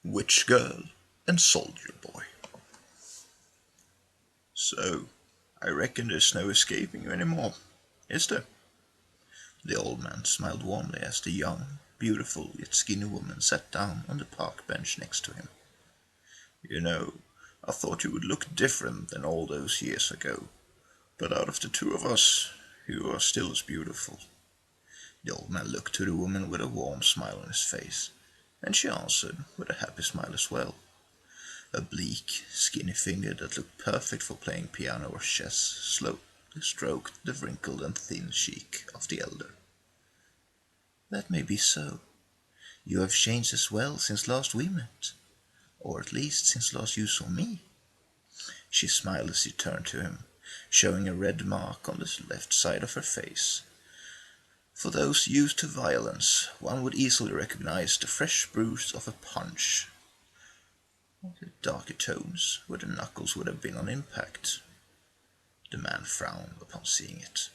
Witch Girl and Soldier Boy. So, I reckon there's no escaping you anymore, is there? The old man smiled warmly as the young, beautiful yet skinny woman sat down on the park bench next to him. You know, I thought you would look different than all those years ago, but out of the two of us, you are still as beautiful. The old man looked to the woman with a warm smile on his face, and she answered with a happy smile as well. A bleak, skinny finger that looked perfect for playing piano or chess slowly stroked the wrinkled and thin cheek of the elder. That may be so. You have changed as well since last we met, or at least since last you saw me. She smiled as she turned to him, showing a red mark on the left side of her face. For those used to violence, one would easily recognize the fresh bruise of a punch. The darker tones where the knuckles would have been on impact. The man frowned upon seeing it.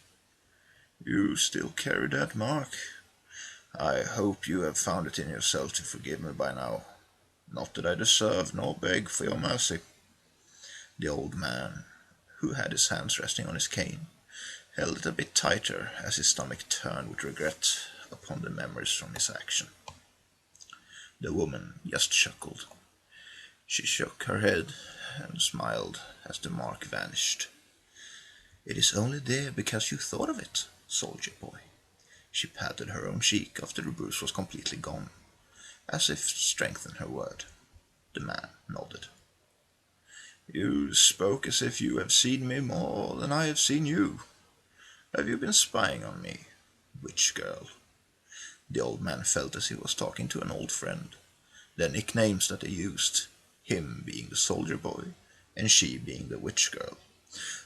You still carry that mark. I hope you have found it in yourself to forgive me by now. Not that I deserve nor beg for your mercy. The old man, who had his hands resting on his cane, held it a bit tighter as his stomach turned with regret upon the memories from his action. The woman just chuckled. She shook her head and smiled as the mark vanished. It is only there because you thought of it, soldier boy. She patted her own cheek after the bruise was completely gone, as if to strengthen her word. The man nodded. You spoke as if you have seen me more than I have seen you. Have you been spying on me, witch girl? The old man felt as he was talking to an old friend. The nicknames that they used, him being the soldier boy, and she being the witch girl,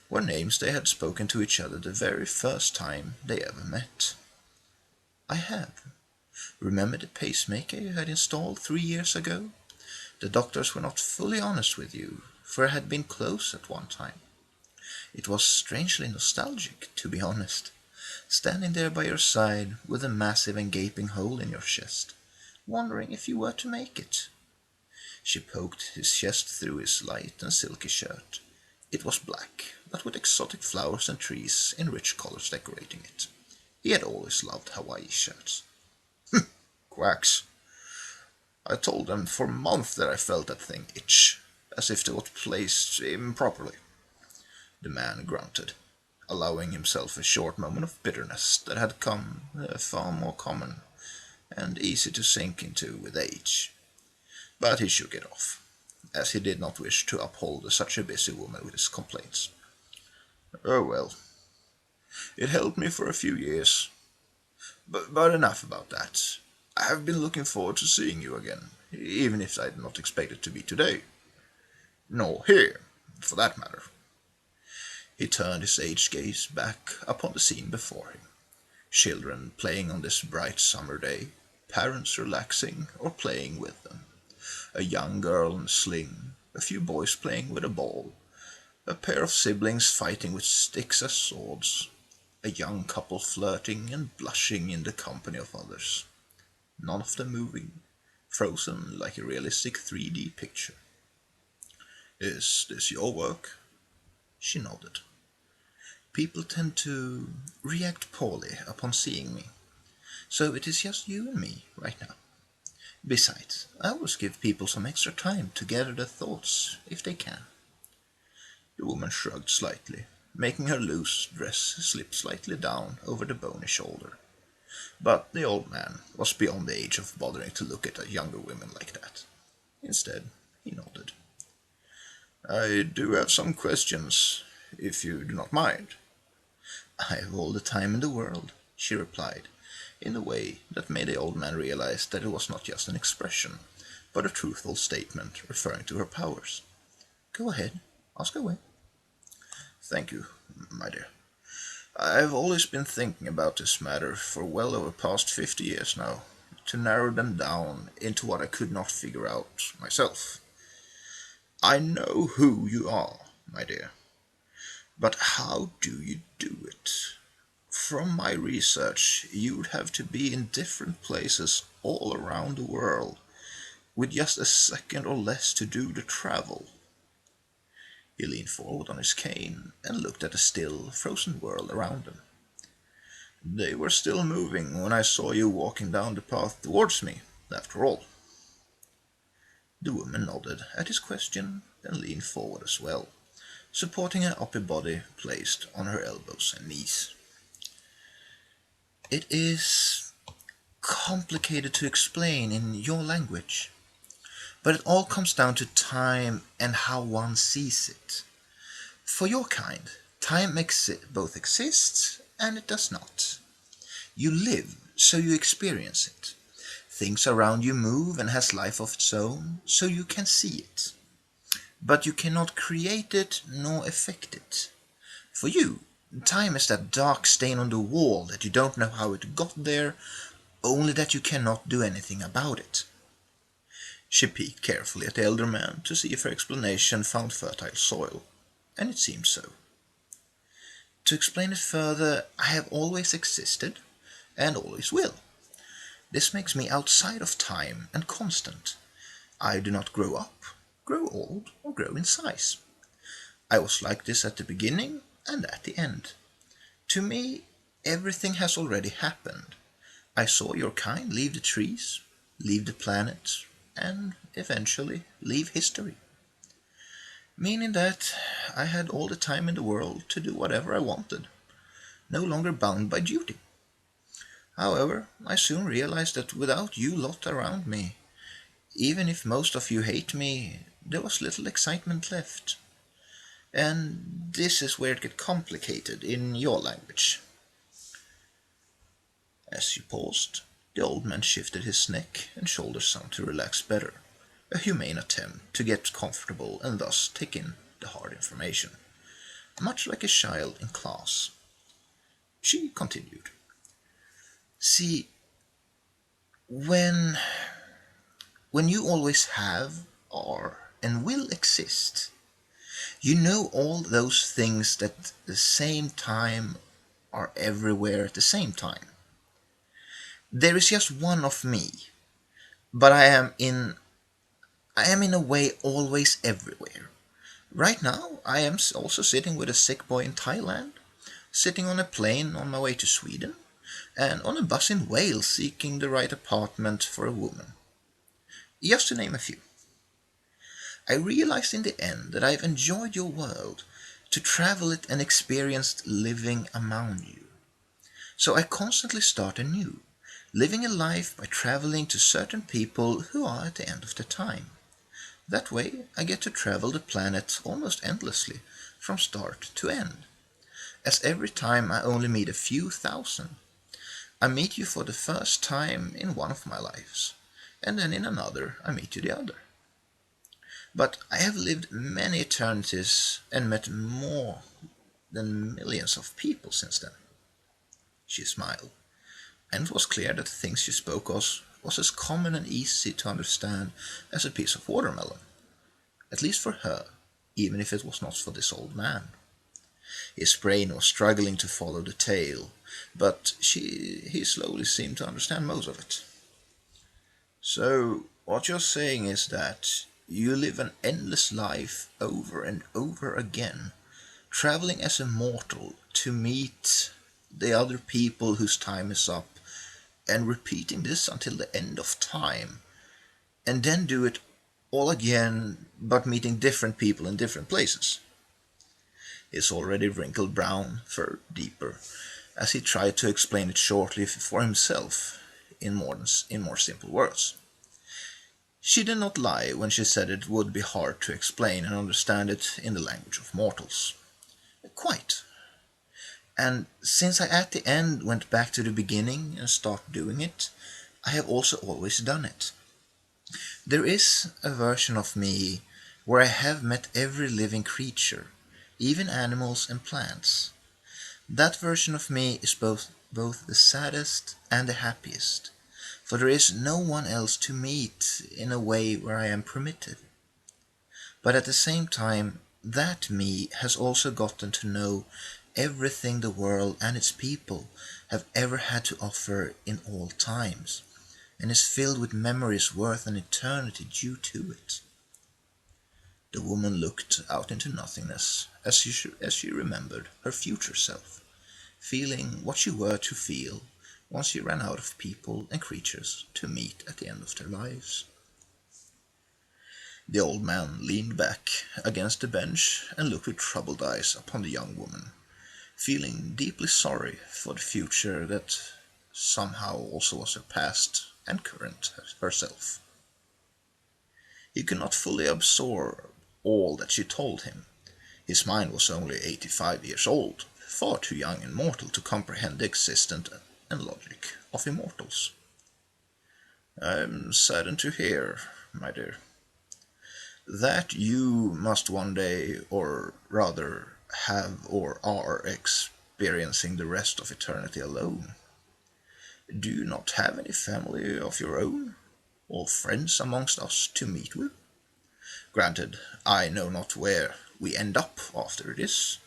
were names they had spoken to each other the very first time they ever met. I have. Remember the pacemaker you had installed 3 years ago? The doctors were not fully honest with you, for it had been closed at one time. It was strangely nostalgic, to be honest, standing there by your side with a massive and gaping hole in your chest, wondering if you were to make it. She poked his chest through his light and silky shirt. It was black, but with exotic flowers and trees in rich colors decorating it. He had always loved Hawaii shirts. Quacks. I told them for months that I felt that thing itch, as if it was placed improperly. The man grunted, allowing himself a short moment of bitterness that had come far more common and easy to sink into with age. But he shook it off, as he did not wish to uphold such a busy woman with his complaints. Oh well, it helped me for a few years. But enough about that. I have been looking forward to seeing you again, even if I did not expect it to be today. Nor here, for that matter. He turned his aged gaze back upon the scene before him. Children playing on this bright summer day, parents relaxing or playing with them. A young girl in a sling, a few boys playing with a ball, a pair of siblings fighting with sticks as swords, a young couple flirting and blushing in the company of others. None of them moving, frozen like a realistic 3D picture. Is this your work? She nodded. People tend to react poorly upon seeing me, so it is just you and me right now. Besides, I always give people some extra time to gather their thoughts, if they can. The woman shrugged slightly, making her loose dress slip slightly down over the bony shoulder. But the old man was beyond the age of bothering to look at a younger woman like that. Instead, he nodded. I do have some questions, if you do not mind. I have all the time in the world, she replied, in a way that made the old man realize that it was not just an expression, but a truthful statement referring to her powers. Go ahead, ask away. Thank you, my dear. I've always been thinking about this matter for well over past 50 years now, to narrow them down into what I could not figure out myself. I know who you are, my dear, but how do you do it? From my research, you'd have to be in different places all around the world, with just a second or less to do the travel. He leaned forward on his cane and looked at the still, frozen world around him. They were still moving when I saw you walking down the path towards me, after all. The woman nodded at his question and leaned forward as well, supporting her upper body placed on her elbows and knees. It is complicated to explain in your language, but it all comes down to time and how one sees it. For your kind, time both exists and it does not. You live, so you experience it. Things around you move and has life of its own, so you can see it. But you cannot create it nor affect it. For you, time is that dark stain on the wall that you don't know how it got there, only that you cannot do anything about it. She peeked carefully at the elder man to see if her explanation found fertile soil, and it seemed so. To explain it further, I have always existed, and always will. This makes me outside of time and constant. I do not grow up, grow old, or grow in size. I was like this at the beginning and at the end. To me, everything has already happened. I saw your kind leave the trees, leave the planet, and eventually leave history. Meaning that I had all the time in the world to do whatever I wanted, no longer bound by duty. However, I soon realized that without you lot around me, even if most of you hate me, there was little excitement left. And this is where it gets complicated in your language. As she paused, the old man shifted his neck and shoulders some to relax better, a humane attempt to get comfortable and thus take in the hard information, much like a child in class. She continued. See, when you always have, are, and will exist, you know all those things that at the same time are everywhere at the same time. There is just one of me, but I am in a way always everywhere. Right now, I am also sitting with a sick boy in Thailand, sitting on a plane on my way to Sweden, and on a bus in Wales seeking the right apartment for a woman. Just to name a few. I realized in the end that I've enjoyed your world, to travel it and experienced living among you. So I constantly start anew, living a life by traveling to certain people who are at the end of the time. That way I get to travel the planet almost endlessly, from start to end. As every time I only meet a few thousand. I meet you for the first time in one of my lives, and then in another I meet you the other. But I have lived many eternities and met more than millions of people since then. She smiled, and it was clear that the things she spoke of was as common and easy to understand as a piece of watermelon, at least for her, even if it was not for this old man. His brain was struggling to follow the tale, but he slowly seemed to understand most of it. So, what you're saying is that you live an endless life over and over again, traveling as a mortal to meet the other people whose time is up, and repeating this until the end of time, and then do it all again, but meeting different people in different places. His already wrinkled brown furrowed deeper, as he tried to explain it shortly for himself, in more simple words. She did not lie when she said it would be hard to explain and understand it in the language of mortals. Quite. And since I at the end went back to the beginning and started doing it, I have also always done it. There is a version of me where I have met every living creature, even animals and plants. That version of me is both the saddest and the happiest, for there is no one else to meet in a way where I am permitted. But at the same time, that me has also gotten to know everything the world and its people have ever had to offer in all times, and is filled with memories worth an eternity due to it. The woman looked out into nothingness as she remembered her future self, feeling what she were to feel once she ran out of people and creatures to meet at the end of their lives. The old man leaned back against the bench and looked with troubled eyes upon the young woman, feeling deeply sorry for the future that somehow also was her past and current herself. He could not fully absorb all that she told him. His mind was only 85 years old, far too young and mortal to comprehend the existence and logic of immortals. "I'm saddened to hear, my dear, that you must one day, or rather have or are experiencing the rest of eternity alone. Do you not have any family of your own, or friends amongst us to meet with? Granted, I know not where we end up after this,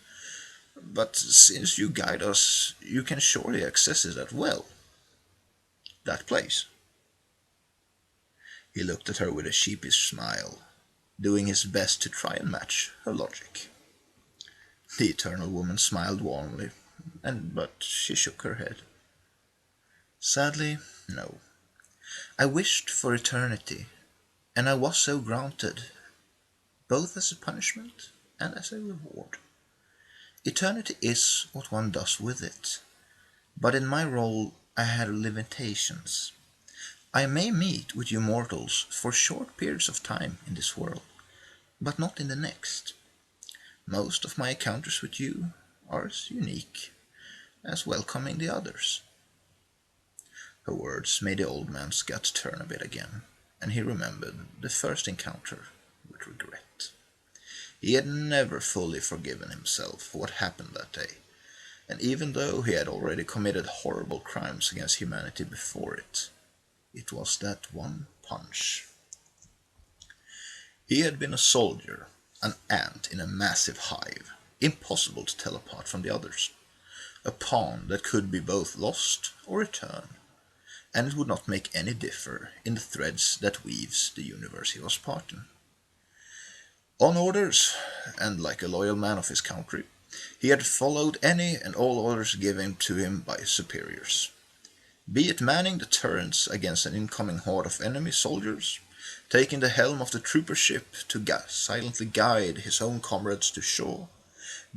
but since you guide us, you can surely access it as well. That place." He looked at her with a sheepish smile, doing his best to try and match her logic. The eternal woman smiled warmly, but she shook her head. "Sadly, no. I wished for eternity, and I was so granted, both as a punishment and as a reward. Eternity is what one does with it, but in my role I had limitations. I may meet with you mortals for short periods of time in this world, but not in the next. Most of my encounters with you are as unique as welcoming the others." Her words made the old man's gut turn a bit again, and he remembered the first encounter with regret. He had never fully forgiven himself for what happened that day, and even though he had already committed horrible crimes against humanity before it, it was that one punch. He had been a soldier, an ant in a massive hive, impossible to tell apart from the others, a pawn that could be both lost or returned, and it would not make any differ in the threads that weaves the universe he was part in. On orders, and like a loyal man of his country, he had followed any and all orders given to him by his superiors. Be it manning the turrets against an incoming horde of enemy soldiers, taking the helm of the trooper ship to silently guide his own comrades to shore,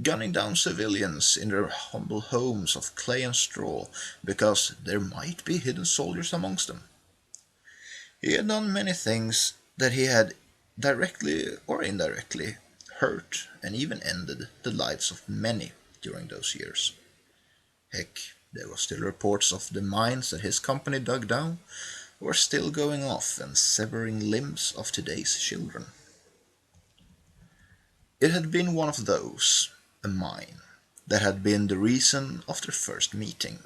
gunning down civilians in their humble homes of clay and straw because there might be hidden soldiers amongst them. He had done many things that he had directly or indirectly hurt and even ended the lives of many during those years. Heck, there were still reports of the mines that his company dug down were still going off and severing limbs of today's children. It had been one of those, a mine, that had been the reason of their first meeting.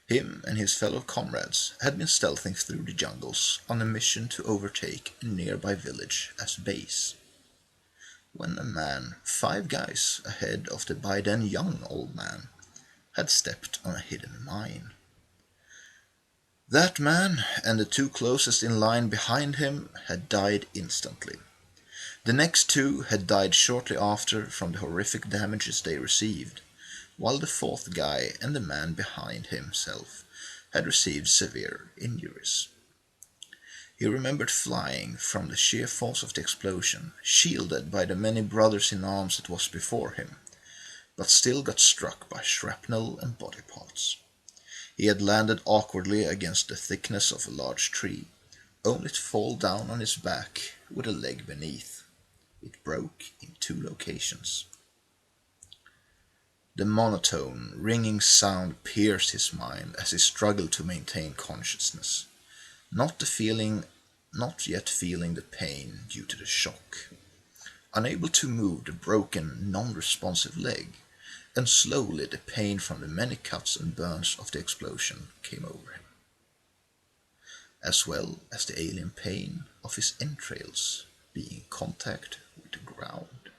Him and his fellow comrades had been stealthing through the jungles on a mission to overtake a nearby village as base, when a man 5 guys ahead of the by then young old man had stepped on a hidden mine. That man and the 2 closest in line behind him had died instantly. The next 2 had died shortly after from the horrific damages they received, while the 4th guy and the man behind himself had received severe injuries. He remembered flying from the sheer force of the explosion, shielded by the many brothers in arms that was before him, but still got struck by shrapnel and body parts. He had landed awkwardly against the thickness of a large tree, only to fall down on his back with a leg beneath. It broke in 2 locations. The monotone, ringing sound pierced his mind as he struggled to maintain consciousness, not yet feeling the pain due to the shock. Unable to move the broken, non-responsive leg, and slowly the pain from the many cuts and burns of the explosion came over him, as well as the alien pain of his entrails being in contact with the ground.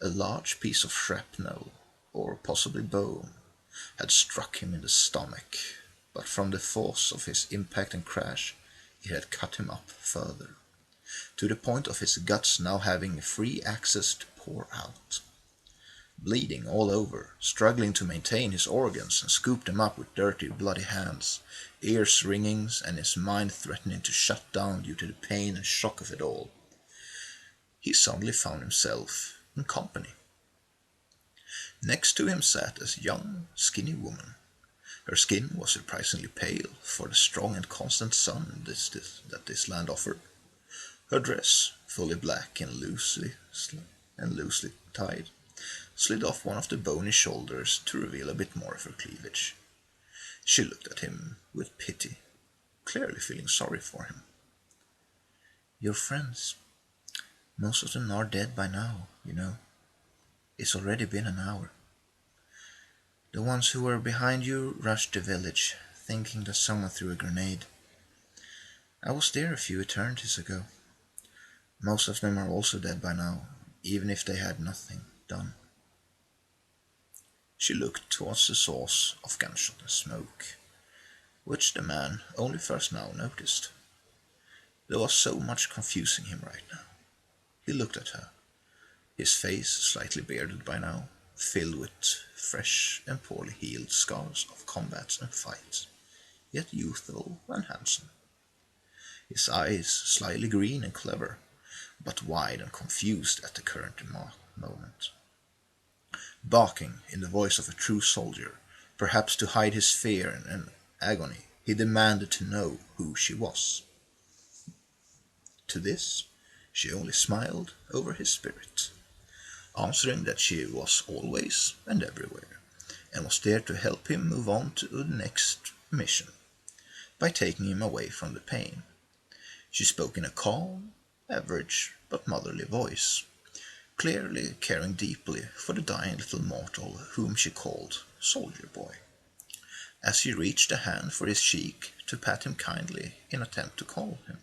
A large piece of shrapnel, or possibly bone, had struck him in the stomach, but from the force of his impact and crash, it had cut him up further, to the point of his guts now having free access to pour out. Bleeding all over, struggling to maintain his organs and scoop them up with dirty, bloody hands, ears ringing and his mind threatening to shut down due to the pain and shock of it all, he suddenly found himself in company. Next to him sat a young, skinny woman. Her skin was surprisingly pale for the strong and constant sun that this land offered. Her dress, fully black and loosely tied, slid off one of the bony shoulders to reveal a bit more of her cleavage. She looked at him with pity, clearly feeling sorry for him. "Your friends. Most of them are dead by now, you know. It's already been an hour. The ones who were behind you rushed the village, thinking that someone threw a grenade. I was there a few eternities ago. Most of them are also dead by now, even if they had nothing done." She looked towards the source of gunshot and smoke, which the man only first now noticed. There was so much confusing him right now. He looked at her, his face slightly bearded by now, filled with fresh and poorly healed scars of combats and fights, yet youthful and handsome. His eyes slightly green and clever, but wide and confused at the current moment. Barking in the voice of a true soldier, perhaps to hide his fear and agony, he demanded to know who she was. To this, she only smiled over his spirit, answering that she was always and everywhere, and was there to help him move on to the next mission, by taking him away from the pain. She spoke in a calm, average, but motherly voice, clearly caring deeply for the dying little mortal whom she called Soldier Boy, as she reached a hand for his cheek to pat him kindly in attempt to calm him.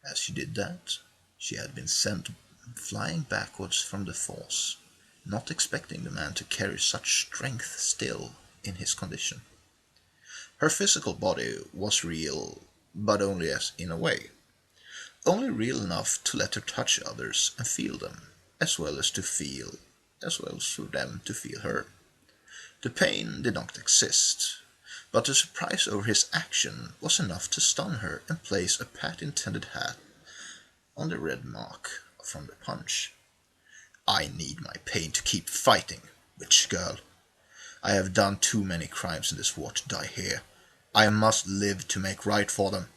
As she did that, she had been sent flying backwards from the force, not expecting the man to carry such strength still in his condition. Her physical body was real, but only as in a way. Only real enough to let her touch others and feel them, as well as for them to feel her. The pain did not exist, but the surprise over his action was enough to stun her and place a pat-intended hat on the red mark from the punch. "I need my pain to keep fighting, witch girl. I have done too many crimes in this war to die here. I must live to make right for them."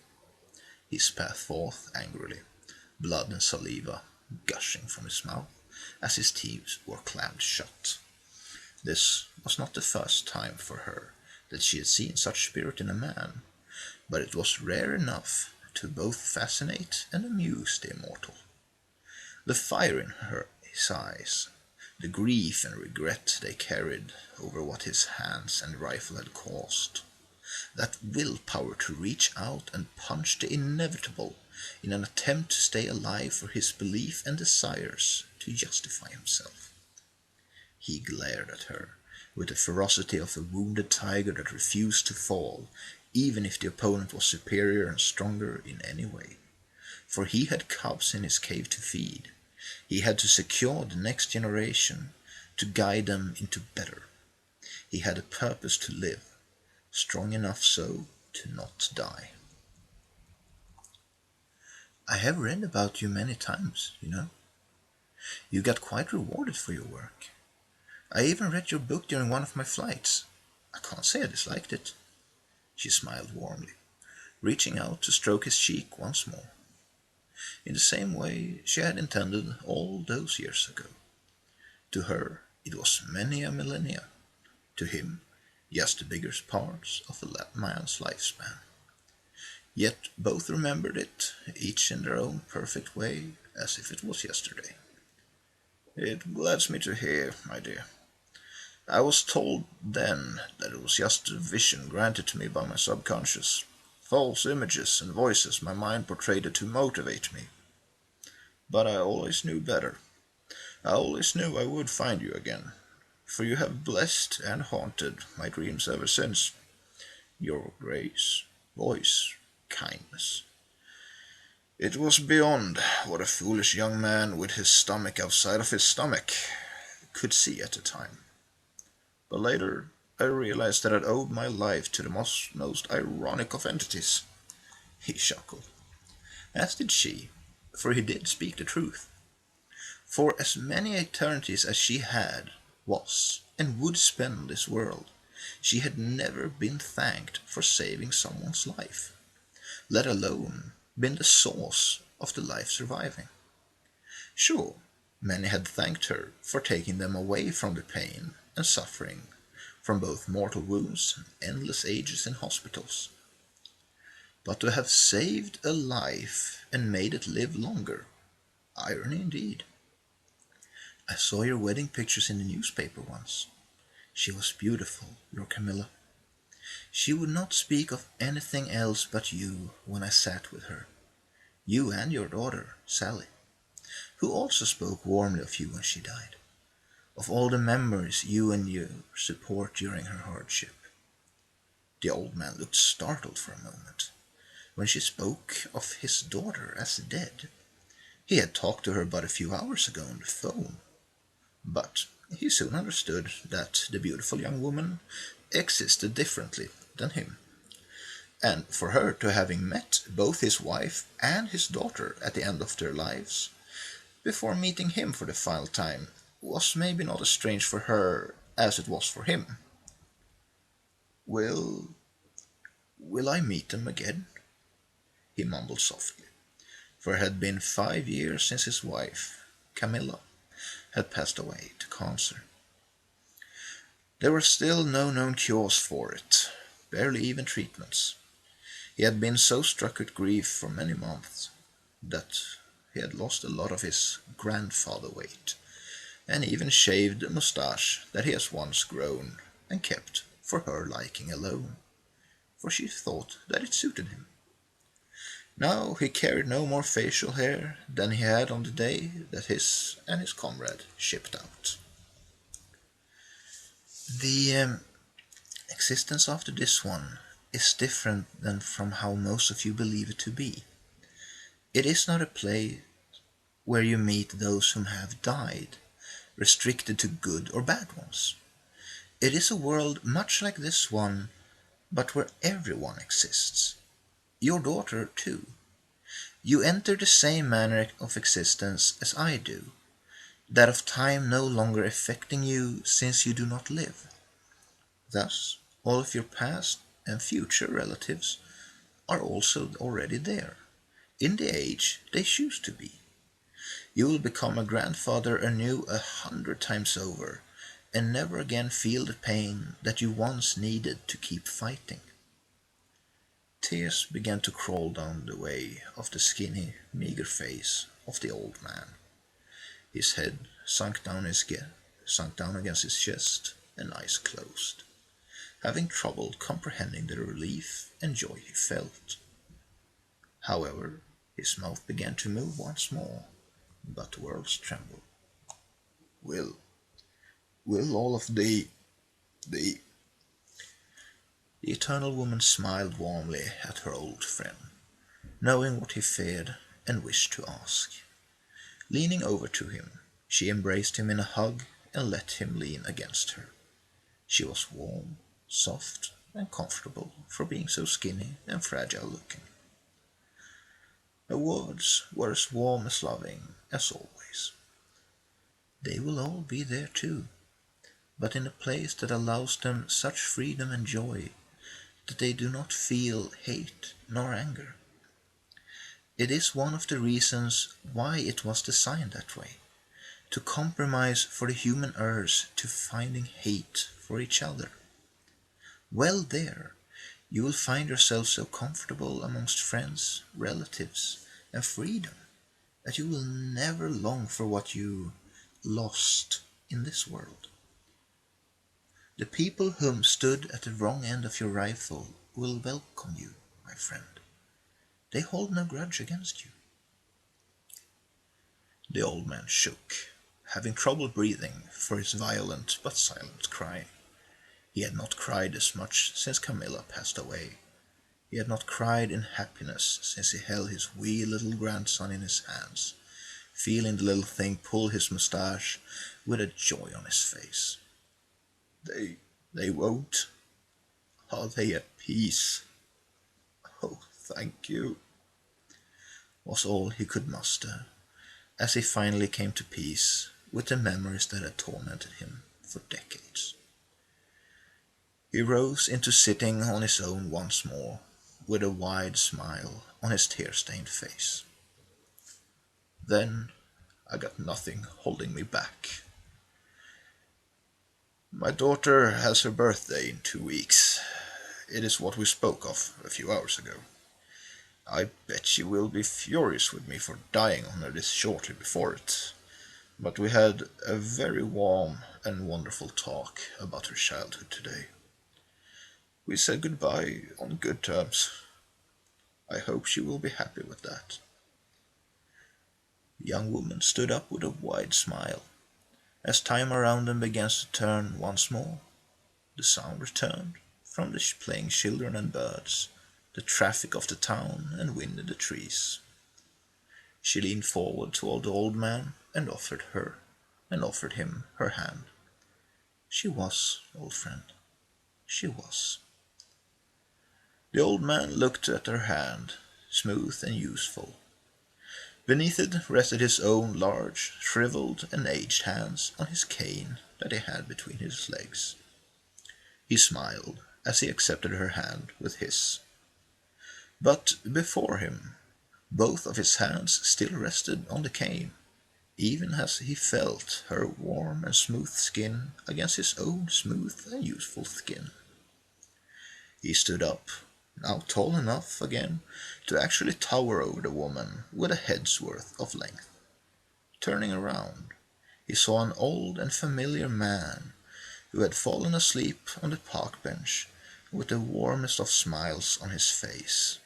He spat forth angrily, blood and saliva gushing from his mouth as his teeth were clamped shut. This was not the first time for her that she had seen such spirit in a man, but it was rare enough to both fascinate and amuse the immortal. The fire in his eyes, the grief and regret they carried over what his hands and rifle had caused, that willpower to reach out and punch the inevitable in an attempt to stay alive for his belief and desires to justify himself. He glared at her with the ferocity of a wounded tiger that refused to fall, even if the opponent was superior and stronger in any way. For he had cubs in his cave to feed. He had to secure the next generation, to guide them into better. He had a purpose to live, strong enough so to not die. "I have read about you many times, you know. You got quite rewarded for your work. I even read your book during one of my flights. I can't say I disliked it." She smiled warmly, reaching out to stroke his cheek once more, in the same way she had intended all those years ago. To her, it was many a millennia. To him, just the biggest parts of a man's lifespan. Yet both remembered it, each in their own perfect way, as if it was yesterday. "It glads me to hear, my dear. I was told then that it was just a vision granted to me by my subconscious, false images and voices my mind portrayed to motivate me. But I always knew better. I always knew I would find you again, for you have blessed and haunted my dreams ever since. Your grace, voice, kindness. It was beyond what a foolish young man with his stomach outside of his stomach could see at the time. But later, I realized that I'd owed my life to the most ironic of entities. He chuckled, as did she, for he did speak the truth. For as many eternities as she had, was, and would spend on this world, she had never been thanked for saving someone's life, let alone been the source of the life surviving. Sure, many had thanked her for taking them away from the pain and suffering from both mortal wounds and endless ages in hospitals. But to have saved a life and made it live longer, irony indeed. I saw your wedding pictures in the newspaper once. She was beautiful, your Camilla. She would not speak of anything else but you when I sat with her. You and your daughter, Sally, who also spoke warmly of you when she died, of all the memories you and your support during her hardship. The old man looked startled for a moment when she spoke of his daughter as dead. He had talked to her but a few hours ago on the phone, but he soon understood that the beautiful young woman existed differently than him, and for her to having met both his wife and his daughter at the end of their lives, before meeting him for the final time, was maybe not as strange for her as it was for him. Will will I meet them again? He mumbled softly, for it had been 5 years since his wife, Camilla, had passed away to cancer. There were still no known cures for it, barely even treatments. He had been so struck with grief for many months that he had lost a lot of his grandfather weight, and even shaved the moustache that he has once grown and kept for her liking alone, for she thought that it suited him. Now he carried no more facial hair than he had on the day that his and his comrade shipped out. The existence after this one is different than from how most of you believe it to be. It is not a place where you meet those whom have died, restricted to good or bad ones. It is a world much like this one, but where everyone exists. Your daughter, too. You enter the same manner of existence as I do, that of time no longer affecting you since you do not live. Thus, all of your past and future relatives are also already there, in the age they choose to be. You will become a grandfather anew 100 times over, and never again feel the pain that you once needed to keep fighting. Tears began to crawl down the way of the skinny, meager face of the old man. His head sunk down against his chest, and eyes closed, having trouble comprehending the relief and joy he felt. However, his mouth began to move once more, but the words trembled. Will, will all of the... The eternal woman smiled warmly at her old friend, knowing what he feared and wished to ask. Leaning over to him, she embraced him in a hug and let him lean against her. She was warm, soft, and comfortable for being so skinny and fragile looking. Her words were as warm as loving as always. They will all be there too, but in a place that allows them such freedom and joy that they do not feel hate nor anger. It is one of the reasons why it was designed that way, to compromise for the human errs to finding hate for each other. Well there, you will find yourself so comfortable amongst friends, relatives, and freedom that you will never long for what you lost in this world. The people whom stood at the wrong end of your rifle will welcome you, my friend. They hold no grudge against you. The old man shook, having trouble breathing for his violent but silent cry. He had not cried as much since Camilla passed away. He had not cried in happiness since he held his wee little grandson in his hands, feeling the little thing pull his mustache with a joy on his face. They won't. Are they at peace? Oh, thank you, was all he could muster, as he finally came to peace with the memories that had tormented him for decades. He rose into sitting on his own once more, with a wide smile on his tear-stained face. Then I got nothing holding me back. My daughter has her birthday in 2 weeks. It is what we spoke of a few hours ago. I bet she will be furious with me for dying on her this shortly before it. But we had a very warm and wonderful talk about her childhood today. We said goodbye on good terms. I hope she will be happy with that. The young woman stood up with a wide smile. As time around them began to turn once more, the sound returned from the playing children and birds, the traffic of the town and wind in the trees. She leaned forward toward the old man and offered him her hand. She was, old friend, she was. The old man looked at her hand, smooth and useful. Beneath it rested his own large, shriveled and aged hands on his cane that he had between his legs. He smiled as he accepted her hand with his. But before him, both of his hands still rested on the cane, even as he felt her warm and smooth skin against his own smooth and useful skin. He stood up, now tall enough again to actually tower over the woman with a head's worth of length. Turning around, he saw an old and familiar man who had fallen asleep on the park bench with the warmest of smiles on his face.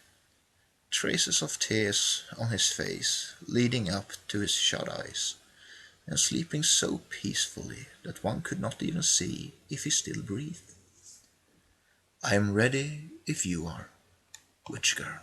Traces of tears on his face leading up to his shut eyes, and sleeping so peacefully that one could not even see if he still breathed. I am ready if you are, witch girl.